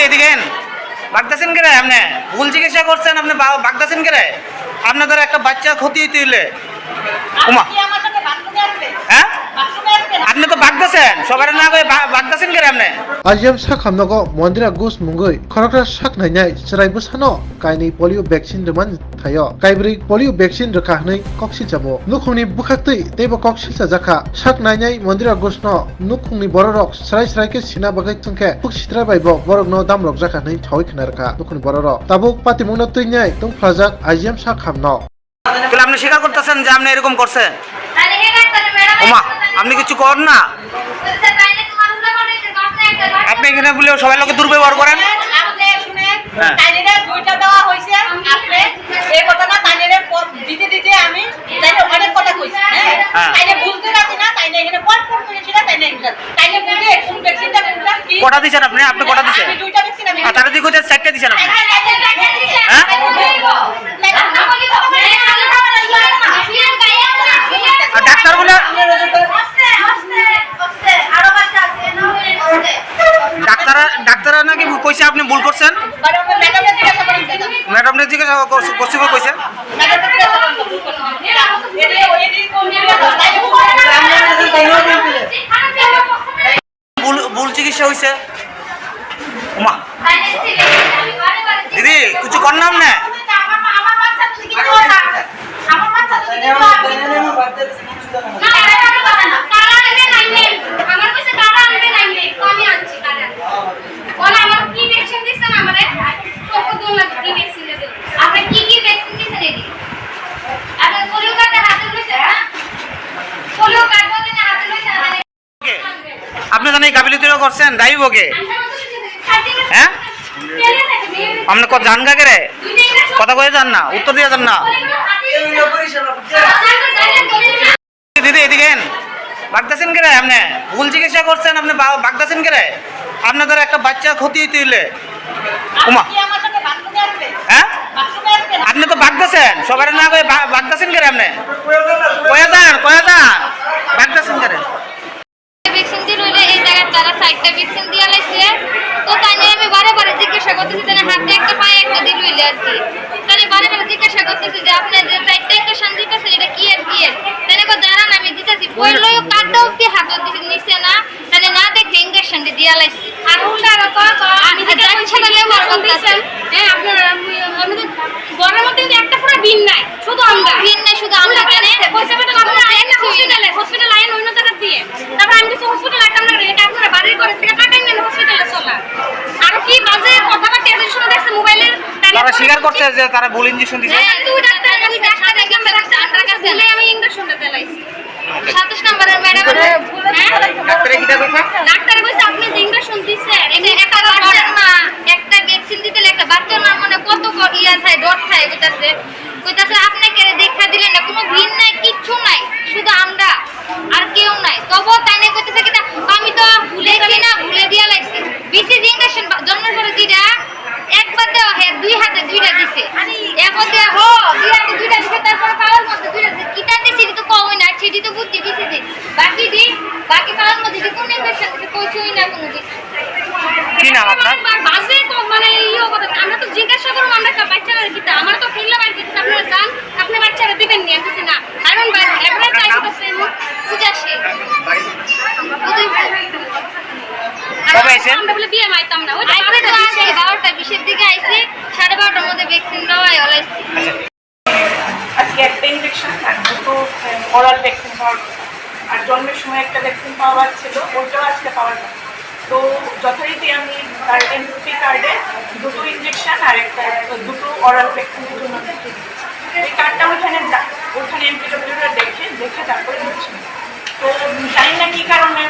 এদিকে বাগদাছেন কে রে? আপনি ভুল চিকিৎসা করছেন, আপনি বাগদাছেন কে রে? আপনাদের একটা বাচ্চা ক্ষতি হইতে হইলে হ্যাঁ আপনি তো বাগদাছেন, সবার না করে বাগদাছেন কে রে? আপনি IGM Saknainai Mandira gus mungoi khorokra Saknainai Cheraibwsano Kainwi Polio vaccine reman thayo Kaibrwi Polio vaccine Rikha hnai koksi jamo nukhungni bukhaktui teibo koksi sajaka Saknainai Mandira gusno nukhungni bororok sarai ke sina bagai tungke puksitra baibo borokno damrok jaka hnai thawai khnarka nukhungni bororok tabuk patimungno tuinyai tungphlajak IGM Sakhamno তাহলে আপনি স্বীকার করতেছেন যে আপনি এরকম করছেন? ওমা আপনি কিছু করেন না, আপনি এখানে বলে সবাই লোকে দুর্ব্যবহার করেন। কটা দিচ্ছেন আপনি? আপনি কটা দিচ্ছেন? তারা দিকে 4টা দিচ্ছেন আপনি? হ্যাঁ ডাক্তার বলে ডাক্তাররা নাকি কইছে আপনি ভুল করছেন? ম্যাডামকে জিজ্ঞাসা করছি কইছে ভুল চিকিৎসা হয়েছে। ওমা দিদি কিছু করলাম না, আপনি জানেন গাফিলতি করছেন ড্রাইভকে? হ্যাঁ আপনি কত জান গা রে? কথা কয়ে যান না, উত্তর দিয়ে যান না। দিদি এদিকে বাগদাছেন কে রে? আপনি ভুল চিকিৎসা করছেন, আপনি বাগদাছেন কে রে? আপনাদের একটা বাচ্চা ক্ষতি হইতে হইলে হ্যাঁ আপনি তো বাগদাছেন, সবার না করে বাগদাছেন কে রে? আপনি কয়া যান বাগদাছেন কে রে? ভ্যাকসিন দিল হইলে এই জায়গায় তারা 4টা ভ্যাকসিন দিয়া লাইছে, তো তাই নিয়ে আমি বারে জিজ্ঞাসা করতেছি তাহলে হাতে একটা পায়ে একটা দিল হইলে আর কি। তাহলে বারে জিজ্ঞাসা করতেছি যে আপনি যে 4টা ইনজেকশন দিতেছেন এটা কি আর কি? তাহলে কো জানান আমি দিতেছি, কইলো কাটটাও কি হাতে দিতে নিছে না, তাহলে না দেখে ইনজেকশন দিয়া লাইছে। আর উল্টা আর তো আমি যাচ্ছি না ব্যবহার করতেছেন। হ্যাঁ আপনারা আমি তো গরের মধ্যে একটা পুরো বিন নাই, শুধু আমরা কেন পয়সা পেতে আপনারা আইন হসপিটাল আইন অন্য জায়গা দিয়ে, তারপর আমি কিছু হসপিটাল আইতাম না, এটা আপনারা বাড়ির করে থেকে টাকাই নেন হসপিটালে চলা। আর কি বাজে কথাবার্তা টেলিভিশনে দেখছে মোবাইলের, তারা স্বীকার করছে যে তারা ভুল ইনজেকশন দিয়েছে। হ্যাঁ তুই ডাক্তার কাছে আমি ইনজেকশনটা দিলাইছি 27 নম্বরের ম্যাডাম। ডাক্তারে কি কইছে? ডাক্তারে কইছে আপনি যে ইনজেকশন দিছেন এটা একটা বাচ্চার মা একটা ভ্যাকসিন দিতে একটা বাচ্চার মা মানে কত ইয়া থাকে ডট থাকে কইতাছে আপনি কেন দেখা দিলেন না, কোনো ভিন নাই কিচ্ছু নাই, শুধু আমরা আর কেউ নাই। তবু তাই না কইতেছে কিনা আমি তো ভুলেছি না, ভুলে দিয়া লাইছি। বিসিজি ইনজেকশন জন্মের পরে দিটা একবার দেওয়া হয়, 2 হাতে 2টা দিছে, এখন দেওয়া 2 হাতে 2টা দিছে, তারপরে পাওয়ার মধ্যে 2টা দিছে। কিটা দিছি তো কই না, সেটি তো বুঝছি বিসিজি বাকি পাওয়ার মধ্যে যে কোন ইনজেকশন দিছে কইছই না কোনো কিছু। কি নাম আপনার? বাসে তো মানে ইও কথা আমরা তো জিজ্ঞাসা করব আমরা বাচ্চারা কিটা আমরা তো ফিরলে বাইরে দিছি, আপনারা জান আপনি বাচ্চারা দিবেন নি কিছু না, কারণ এবারে চাইছি তো সেম পূজা সে কবে আইছেন? আমরা বলে বিয়ে মাইতাম না, ওই আইছে তো আসে 12টা 20 এর দিকে আইছে, 12:30টার মধ্যে ভ্যাকসিন দেওয়া হলাইছে। আজকে একটা ইনজেকশন আর দুটো ওরাল ভ্যাকসিন পাওয়ার, আর জন্মের সময় একটা ভ্যাকসিন পাওয়ার ছিল, ওটাও আজকে পাওয়ার। তো যথারীতি আমি তার এমসপি কার্ডে 2টো ইনজেকশন আর দুটো ওরাল ভ্যাকসিনের জন্য লিখে দিয়েছি। এই কার্ডটা ওখানে এমপিডব্লিউটা দেখে তারপরে দিচ্ছি। তো জানি না কী কারণে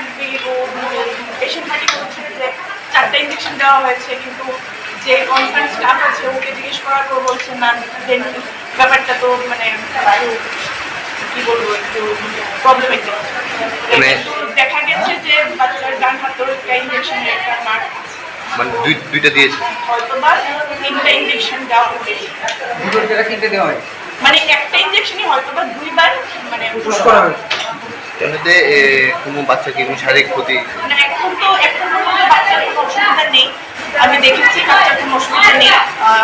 পেশেন্ট পার্টি বলছে যে 4টা ইনজেকশন দেওয়া হয়েছে, কিন্তু যে কনসার্ন স্টাফ আছে ওকে জিজ্ঞেস করার পর বলছে না ব্যাপারটা তো মানে কি বলবো একটু প্রবলেমেটিক। দেখা গেছে যে বাচ্চার ডান হাতের একটা ইনজেকশনের একটা মার্ক আছে, মানে দুইটা দিয়েছে, হয়তো বা 3টা ইনজেকশন দেওয়া হয়েছে। কিনতে দেওয়া হয় মানে একটা ইনজেকশনই হয়তো বা 2বার মানে পুশ করা হয়েছে। এমনিতে কোনো বাচ্চা কি কোনো শারীরিক ক্ষতি? মানে এখন তো বাচ্চার কোনো অসুবিধা নেই, আমি দেখেছি বাচ্চার কোনো অসুবিধা নেই,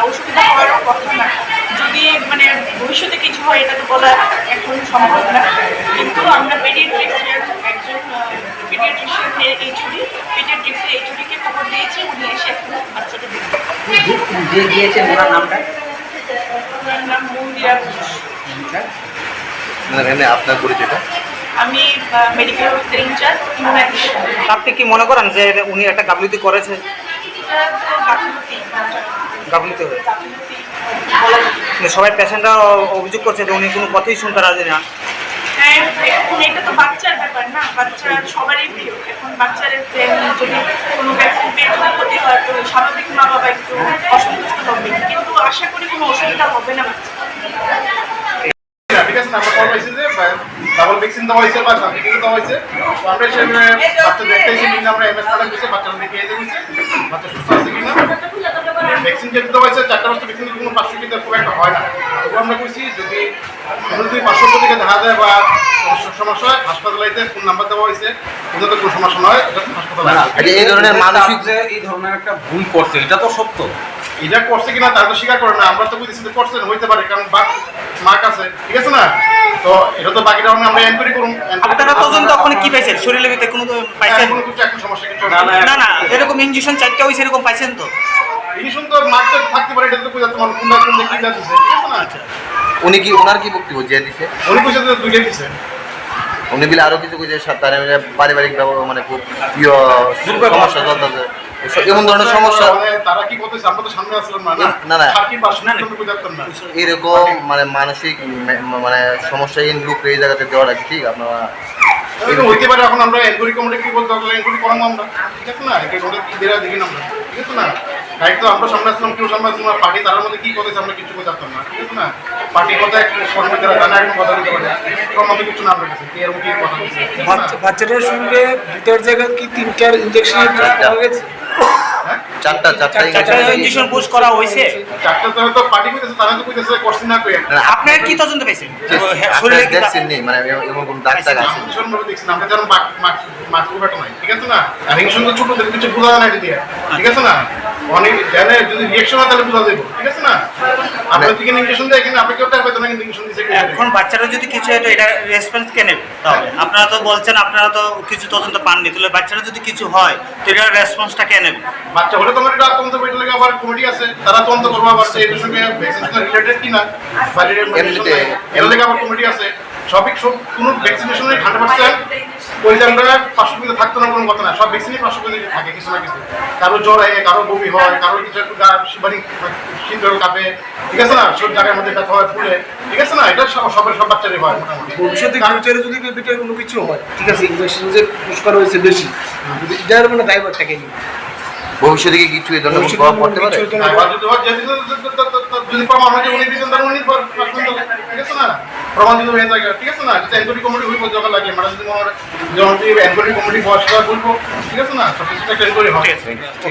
অসুবিধা হওয়ারও কথা না। যদি মানে ভবিষ্যতে কিছু হয় এটা তো বলা এখন সম্ভব না, কিন্তু আমরা পেডিয়াট্রিক্সের একজন পেডিয়াট্রিশিয়ানের পেডিয়াট্রিক্সের এইচওডিকে খবর দিয়েছি, উনি এসে এখন বাচ্চাকে দেখবেন। যে দিয়েছেন ওনার নামটা? ওনার নাম মন্দিরা ঘোষ। এমনি আপনার পরিচয়টা? আমি মেডিকেল অফিসার ইনচার্জ ইমিউনাইজেশন। আপনি কি মনে করেন যে উনি একটা গাফিলতি করেছে? গাফিলতি হয়ে সবাই পেশেন্টরা অভিযোগ করছে যে উনি কোনো কথাই শুনতে রাজি না। হ্যাঁ, এখন এটা তো বাচ্চার ব্যাপার না, বাচ্চা সবারই প্রিয়। এখন বাচ্চার যদি কোনো ভ্যাকসিন পেয়ে যদি ক্ষতি হয় তো স্বাভাবিক মা বাবা একটু অসন্তুষ্ট হবে, কিন্তু আশা করি কোনো অসুবিধা হবে না বাচ্চা। ঠিক আছে না, আমরা কল পাইছি যে ডাবল ভ্যাকসিন দেওয়া হয়েছে বা সার্টিফিকেট দেওয়া হয়েছে, তো আমরা এসে বাচ্চা দেখতেছি কিনা, আমরা এমএস পাঠান দিয়েছি, বাচ্চারা দেখে এসে গেছে বাচ্চা সুস্থ আছে কিনা। ভ্যাকসিন যেতে দেওয়া হয়েছে 4টা বছর ভ্যাকসিন কোনো পার্শ্ব কিন্তু খুব একটা হয় না। তবু আমরা কইছি যদি পার্শ্ব থেকে দেখা যায় বা সমস্যা হয় হাসপাতালাইতে ফোন নাম্বার দেওয়া হয়েছে, ওদের কোনো সমস্যা নয়, হাসপাতালে এই ধরনের মানসিক যে এই ধরনের একটা ভুল করছে এটা তো সত্য, এটা করছে কিনা তারা তো স্বীকার করে না। আমরা তো বুঝতেছি করছেন হইতে পারে, কারণ মার্ক আছে, ঠিক আছে না। তো এটা তো বাকিটা আমরা এনকোয়ারি করুন। আপনারা তদন্ত ওখানে কি পাইছেন? শরীরের ভিতরে কোনো পাইছেন? এখন সমস্যা কিছু না না, এরকম ইনজেকশন 4টা হয়েছে এরকম পাইছেন তো? ইনজেকশন তো মার্কটা থাকতে পারে, এটা তো বুঝাতে মানে কোনটা কোন দিকে কি দিচ্ছে, ঠিক আছে না। উনি কি ওনার কি বক্তব্য যে দিছে? উনি কইছে যে দুইটা দিছে। উনি বিলে আরো কিছু কইছে তার পারিবারিক ব্যবহার মানে খুব প্রিয় সমস্যা চলতেছে, এমন ধরনের সমস্যা। মানে তারা কি করতেছে আমরা তো সামনে আসলাম না। না না, আর কি বাসনা করতে বুঝাতাম না। এরকম মানে মানসিক মানে সমস্যাহীন লোক এই জায়গাতে দেওয়াটা কি ঠিক? আপনারা এরকম হইতে পারে। এখন আমরা এনকোয়ারি কমিটি কি বলতে হবে, এনকোয়ারি করাবো আমরা, ঠিক আছে না। এটা ওটা কি দেরা দেখি না আমরা, ঠিক আছে না। তাই তো আমরা সামনে আসলাম, কেউ সামনে আসলাম, পার্টি তার মধ্যে কি করতেছে আমরা কিছু বুঝাতাম না, ঠিক আছে না। পার্টি কথায় কর্মীরা জানা এখন কথা বলতে পারে, এরকম মতো কিছু নাম রেখেছে কি এরকম কি কথা বলছে। বাচ্চাটার সঙ্গে দুটার জায়গায় কি 3টার ইনজেকশন পাওয়া গেছে? 4টা ইনজেকশন পুশ করা হয়েছে। 4টা তো পার্টি কইতেছে, তারা তো কইতেছে করছি না কই। আপনার কি তদন্ত পেয়েছেন? শরীরে কি দেখছেন নি মানে এমন কোন দাগ টাগ আছে? আমরা দেখছি না, আমরা যেন মাছ কুবাটা নাই, ঠিক আছে না। আর ইনজেকশন তো ছোটদের কিছু বোঝা যায় না এটা দিয়ে, ঠিক আছে না। অনেক জানে যদি রিঅ্যাকশন হয় তাহলে বোঝা যাবে, ঠিক আছে না। আপনার থেকে ইনজেকশন দেয় কিনা আপনি কেউ টাকা পাইতেন না, কিন্তু ইনজেকশন দিছে। এখন বাচ্চারা যদি কিছু হয় তো এটা রেসপন্স কে নেবে? তাহলে আপনারা তো বলছেন আপনারা তো কিছু তদন্ত পাননি, তাহলে বাচ্চারা যদি কিছু হয় তো এটা রেসপন্সটা কে নেবে? বাচ্চা হলে তোমার এটা তদন্ত করতে লাগে, আবার কমিটি আছে তারা তদন্ত করবে, আবার এর সঙ্গে ভ্যাকসিনেশন রিলেটেড কিনা বাইরের এমনিতে এর লাগে আবার কমিটি আছে। সব কোনো ভ্যাকসিনেশনের 100% ওই যে আমরা পার্শ্বক্রিয়া থাকতো না কোনো কথা না। সব ভ্যাকসিনই পার্শ্বক্রিয়া থাকে কিছু না কিছু। কারো জ্বর হয়, কারো বমি হয়, কারো কিছু একটু গা শিবারি শীতল কাঁপে, ঠিক আছে না। সব জায়গার মধ্যে ব্যথা হয়, ফুলে, ঠিক আছে না। এটা সব বাচ্চারই হয় মোটামুটি। ভবিষ্যতে ফিউচারে যদি বেবিটার কোনো কিছু হয়, ঠিক আছে, ইনজেকশন যে পুশ করা হয়েছে বেশি, যদি এটার মানে দায়ভার থাকে নি ভবিষ্যতে কি কিছু এই ধরনের প্রভাব পড়তে পারে? যদি প্রমাণ হয় যে উনি দিচ্ছেন তার উনি ঠিক আছে না, প্রমাণ যদি হয়ে থাকে, ঠিক আছে না। এনকোয়ারি কমিটি হইব জগা লাগে, মানে যদি এনকোয়ারি কমিটি বসা বলবো, ঠিক আছে না। সব কিছু একটা এনকোয়ারি হয়।